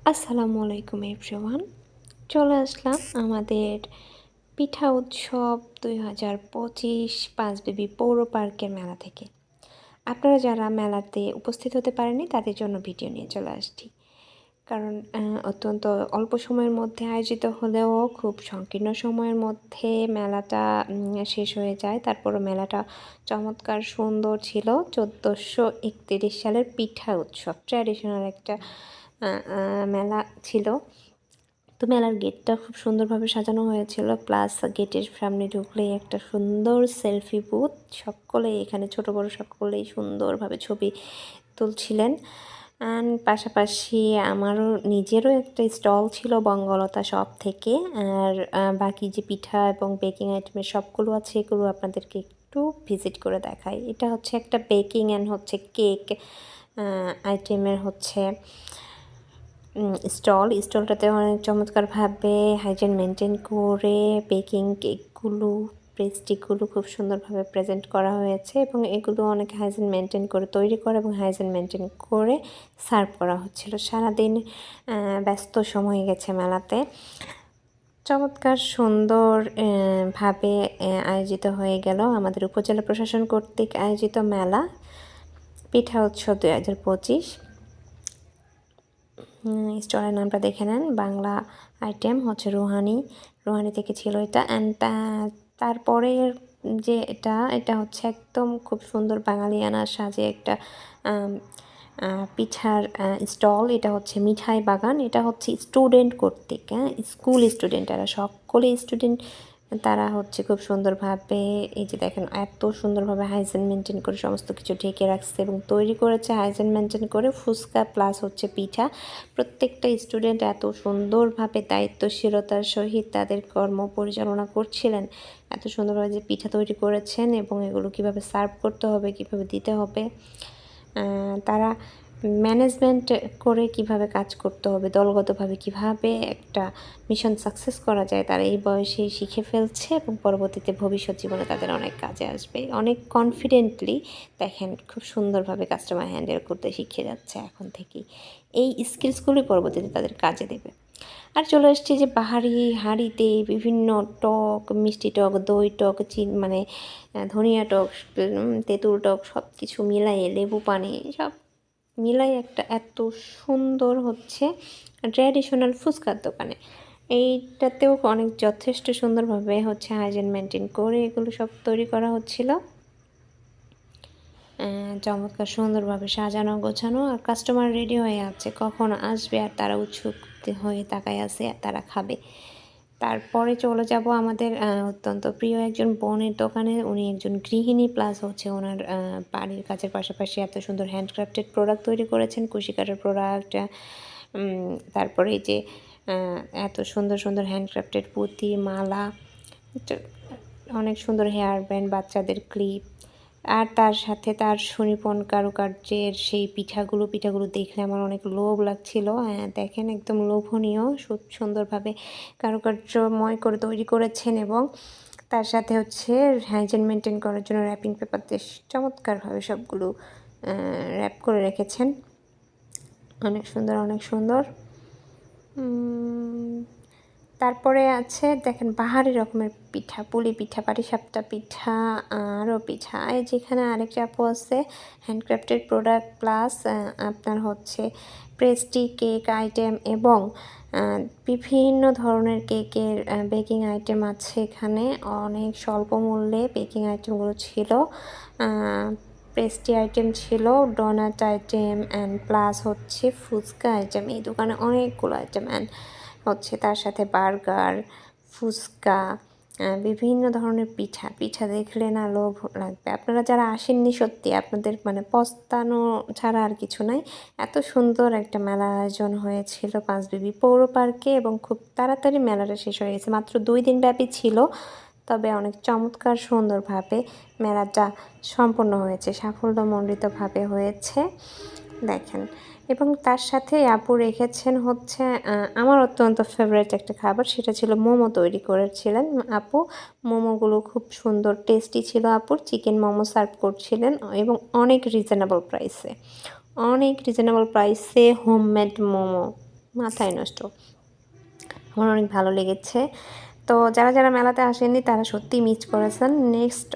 আসসালামু আলাইকুম এভরিওয়ান। চলে আসলাম আমাদের পিঠা উৎসব 2025 পাঁচবিবি পৌর পার্কের মেলা থেকে। আপনারা যারা মেলাতে উপস্থিত হতে পারেননি তাদের জন্য ভিডিও নিয়ে চলে আসছি। কারণ অত্যন্ত অল্প সময়ের মধ্যে আয়োজিত হলেও খুব সংকীর্ণ সময়ের মধ্যে মেলাটা শেষ হয়ে যায়। তারপরও মেলাটা চমৎকার সুন্দর ছিল। 1431 সালের পিঠা উৎসব ট্র্যাডিশনাল একটা মেলা ছিল। তো মেলার গেটটা খুব সুন্দরভাবে সাজানো হয়েছিল, প্লাস গেটের সামনে ঢুকলেই একটা সুন্দর সেলফি বুথ। সকলেই এখানে ছোট বড় সকলেই সুন্দরভাবে ছবি তুলছিলেন। অ্যান্ড পাশাপাশি আমারও নিজেরও একটা স্টল ছিল বঙ্গলতা শপ থেকে। আর বাকি যে পিঠা এবং বেকিং আইটেমের শপগুলো আছে এগুলো আপনাদেরকে একটু ভিজিট করে দেখাই। এটা হচ্ছে একটা বেকিং অ্যান্ড হচ্ছে কেক আইটেমের হচ্ছে স্টলটাতে অনেক চমৎকারভাবে হাইজিন মেনটেন করে বেকিং কেকগুলো পেস্ট্রিগুলো খুব সুন্দরভাবে প্রেজেন্ট করা হয়েছে এবং এগুলো অনেক হাইজিন মেনটেন করে তৈরি করা এবং হাইজিন মেনটেন করে সার্ভ করা হচ্ছিল। সারাদিন ব্যস্ত সময় গেছে মেলাতে। চমৎকার সুন্দর ভাবে আয়োজিত হয়ে গেল আমাদের উপজেলা প্রশাসন কর্তৃক আয়োজিত মেলা পিঠা উৎসব 2025। স্টলের নামটা দেখে নেন, বাংলা আইটেম হচ্ছে রুহানি থেকে ছিল এটা। অ্যান্ড তারপরের যে এটা হচ্ছে একদম খুব সুন্দর বাঙালিয়ানা সাজে একটা পিঠার স্টল। এটা হচ্ছে মিঠাই বাগান। এটা হচ্ছে স্টুডেন্ট কর্তৃক, স্কুল স্টুডেন্ট, এরা সকলে স্টুডেন্ট। তারা হচ্ছে খুব সুন্দরভাবে এই যে দেখেন এত সুন্দরভাবে হাইজিন মেনটেন করে সমস্ত কিছু ঢেকে রাখছে এবং তৈরি করেছে হাইজিন মেনটেন করে ফুচকা প্লাস হচ্ছে পিঠা। প্রত্যেকটা স্টুডেন্ট এত সুন্দরভাবে দায়িত্বশীলতার সহিত তাদের কর্ম পরিচালনা করছিলেন। এত সুন্দরভাবে যে পিঠা তৈরি করেছেন এবং এগুলো কিভাবে সার্ভ করতে হবে, কিভাবে দিতে হবে, তারা ম্যানেজমেন্ট করে কিভাবে কাজ করতে হবে, দলগতভাবে কিভাবে একটা মিশন সাকসেস করা যায় তারা এই বয়সেই শিখে ফেলছে এবং পরবর্তীতে ভবিষ্যৎ জীবনে তাদের অনেক কাজে আসবে। অনেক কনফিডেন্টলি দেখেন খুব সুন্দরভাবে কাস্টমার হ্যান্ডেল করতে শিখে যাচ্ছে এখন থেকেই। এই স্কিলসগুলোই পরবর্তীতে তাদের কাজে দেবে। আর চলে এসছে যে বাহারি হাঁড়িতে বিভিন্ন টক, মিষ্টি টক, দই টক, মানে ধনিয়া টক, তেঁতুল টক সব কিছু মিলাইয়ে লেবু পানি সব মিলাই একটা এত সুন্দর হচ্ছে ট্র্যাডিশনাল ফুচকার দোকানে। এইটাতেও অনেক যথেষ্ট সুন্দরভাবে হচ্ছে হাইজিন মেনটেন করে এগুলো সব তৈরি করা হচ্ছিল। চমৎকার সুন্দরভাবে সাজানো গোছানো, আর কাস্টমার রেডি হয়ে আছে কখন আসবে আর তারা উৎসুক হয়ে তাকায় আছে আর তারা খাবে। তারপরে চলে যাব আমাদের অত্যন্ত প্রিয় একজন বোনের দোকানে। উনি একজন গৃহিণী প্লাস হচ্ছে ওনার বাড়ির কাজের পাশাপাশি এত সুন্দর হ্যান্ডক্রাফটেড প্রোডাক্ট তৈরি করেছেন, কুশি কাটার প্রোডাক্ট, তারপরে এই যে এত সুন্দর সুন্দর হ্যান্ডক্রাফটেড পুঁতি মালা, অনেক সুন্দর হেয়ার ব্যান্ড, বাচ্চাদের ক্লিপ, আর তার সাথে তার সুনিপুণ কারুকার্যের সেই পিঠাগুলো দেখলে আমার অনেক লোভ লাগছিল। দেখেন একদম লোভনীয়, সুন্দরভাবে কারুকার্যময় করে তৈরি করেছেন এবং তার সাথে হচ্ছে হাইজিন মেনটেন করার জন্য র্যাপিং পেপার দিয়ে চমৎকারভাবে সবগুলো র্যাপ করে রেখেছেন। অনেক সুন্দর, অনেক সুন্দর। তারপরে আছে দেখেন বাহারি রকমের পিঠা, পুলি পিঠা, পাটিসাপটা পিঠা, আরও পিঠা। এই যেখানে আরেকটা আপু আছে হ্যান্ডক্রাফটেড প্রোডাক্ট প্লাস আপনার হচ্ছে পেস্ট্রি কেক আইটেম এবং বিভিন্ন ধরনের কেকের বেকিং আইটেম আছে এখানে। অনেক স্বল্প মূল্যে বেকিং আইটেমগুলো ছিল, পেস্ট্রি আইটেম ছিল, ডোনাট আইটেম অ্যান্ড প্লাস হচ্ছে ফুচকা আইটেম। এই দোকানে অনেকগুলো আইটেম অ্যান্ড হচ্ছে তার সাথে বার্গার, ফুচকা, বিভিন্ন ধরনের পিঠা দেখলে না লোভ লাগবে। আপনারা যারা আসেননি সত্যি আপনাদের মানে পস্তানো ছাড়া আর কিছু নাই। এত সুন্দর একটা মেলা আয়োজন হয়েছিল পাঁচবিবি পৌর পার্কে এবং খুব তাড়াতাড়ি মেলাটা শেষ হয়ে গেছে। মাত্র 2 দিন ব্যাপী ছিল, তবে অনেক চমৎকার সুন্দরভাবে মেলাটা সম্পন্ন হয়েছে, সাফল্যমণ্ডিতভাবে হয়েছে দেখেন। এবং তার সাথে আপু রেখেছেন হচ্ছে আমার অত্যন্ত ফেভারিট একটা খাবার, সেটা ছিল মোমো তৈরি করেছিলেন আপু। মোমোগুলো খুব সুন্দর টেস্টি ছিল আপুর। চিকেন মোমো সার্ভ করছিলেন এবং অনেক রিজনেবল প্রাইসে হোমমেড মোমো মাথায় নষ্ট। আমার অনেক ভালো লেগেছে। তো যারা যারা মেলাতে আসেননি তারা সত্যিই মিস করেছেন। নেক্সট